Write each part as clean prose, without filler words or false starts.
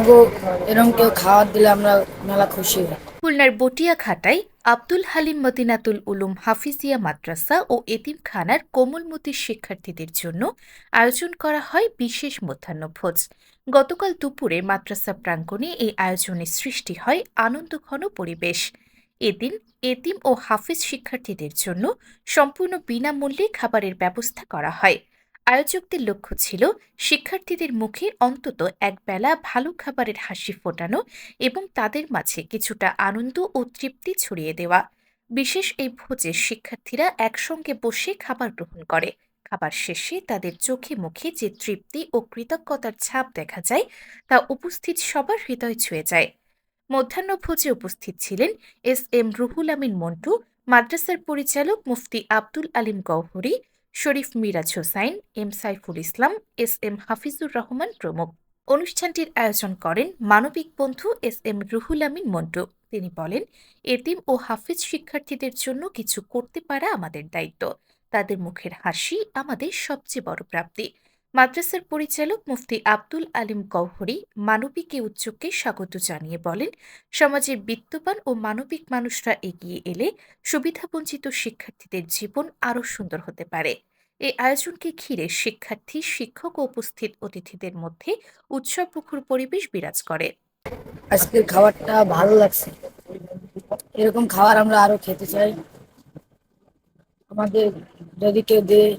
আমাকে এরকম কেউ খাবার দিলে আমরা মেলা খুশি হই। খুলনার বটিয়াঘাটায় আব্দুল হালিম মদিনাতুল উলুম হাফিজিয়া মাদ্রাসা ও এতিমখানার কোমলমতি শিক্ষার্থীদের জন্য আয়োজন করা হয় বিশেষ মধ্যাহ্নভোজ। গতকাল দুপুরে মাদ্রাসা প্রাঙ্গণে এই আয়োজনের সৃষ্টি হয় আনন্দঘন পরিবেশ। এদিন এতিম ও হাফিজ শিক্ষার্থীদের জন্য সম্পূর্ণ বিনামূল্যে খাবারের ব্যবস্থা করা হয়। আয়োজকদের লক্ষ্য ছিল শিক্ষার্থীদের মুখে অন্তত একবেলা ভালো খাবারের হাসি ফোটানো এবং তাদের মাঝে কিছুটা আনন্দ ও তৃপ্তি ছড়িয়ে দেওয়া। বিশেষ এই ভোজে শিক্ষার্থীরা একসঙ্গে বসে খাবার গ্রহণ করে। খাবার শেষে তাদের চোখে মুখে যে তৃপ্তি ও কৃতজ্ঞতার ছাপ দেখা যায় তা উপস্থিত সবার হৃদয় ছুঁয়ে যায়। মধ্যাহ্নভোজে উপস্থিত ছিলেন এস রুহুল আমিন মন্টু, মাদ্রাসার পরিচালক মুফতি আব্দুল আলিম গওহরী, শরীফ মিরাজ হোসাইন, সাইফুল ইসলাম, হাফিজুর রহমান প্রমুখ। অনুষ্ঠানটির আয়োজন করেন মানবিক বন্ধু রুহুল আমিন মন্টু। তিনি বলেন, এতিম ও হাফিজ শিক্ষার্থীদের জন্য কিছু করতে পারা আমাদের দায়িত্ব। তাদের মুখের হাসি আমাদের সবচেয়ে বড় প্রাপ্তি। মাদ্রাসার পরিচালক মুফতি আব্দুল আলিম গওহরী মানবিক এই উদ্যোগকে স্বাগত জানিয়ে বলেন, সমাজের বিত্তবান ও মানবিক মানুষরা এগিয়ে এলে সুবিধাবঞ্চিত শিক্ষার্থীদের জীবন আরও সুন্দর হতে পারে। এই আয়োজনকে ঘিরে শিক্ষার্থী, শিক্ষক ও উপস্থিত অতিথিদের মধ্যে উৎসবমুখর পরিবেশ বিরাজ করে। আজকের খাবারটা ভালো লাগছে, এরকম খাবার আমরা আরো খেতে চাই। আমাদের যদি কেউ দেয়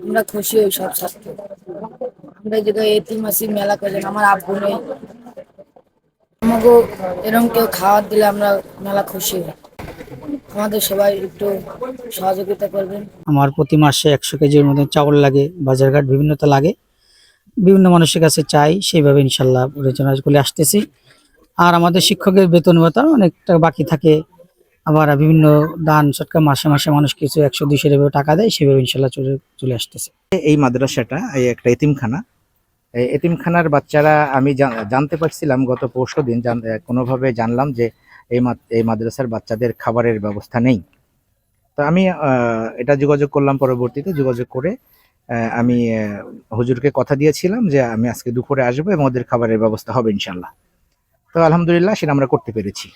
আমরা খুশি হই সব সাথে। আমরা যদি এতিম আছি মেলা করেন, আমার আব্বু নেই, আমাকে এরকম কেউ খাবার দিলে আমরা মেলা খুশি হই। আমাদের সবাই একটু সহযোগিতা করবেন। আমার প্রতি মাসে 100 কেজির মতো চাউল লাগে, বাজারঘাট বিভিন্নতা লাগে, বিভিন্ন মানুষের কাছে চাই, সেইভাবে ইনশাল্লাহ পরিচালনা করে আসতেছি। আর আমাদের শিক্ষকের বেতন ভাতা অনেকটা বাকি থাকে, আবার বিভিন্ন দান সৎকার মাসে মাসে মানুষ কিছু 100-200 এভাবে টাকা দেয়, সেভাবে ইনশাল্লাহ চলে চলে আসতেছে। এই মাদ্রাসাটা একটা এতিমখানা। এই এতিমখানার বাচ্চারা আমি জানতে পারছিলাম গত পরশুদিন, কোনোভাবে জানলাম যে এই মাদ্রাসার বাচ্চাদের খাবারের ব্যবস্থা নেই। তো আমি এটা যোগাযোগ করলাম, পরবর্তীতে যোগাযোগ করে আমি হুজুরকে কথা দিয়েছিলাম যে আমি আজকে দুপুরে আসবো এবং ওদের খাবারের ব্যবস্থা হবে ইনশাল্লাহ। তো আলহামদুলিল্লাহ সেটা আমরা করতে পেরেছি।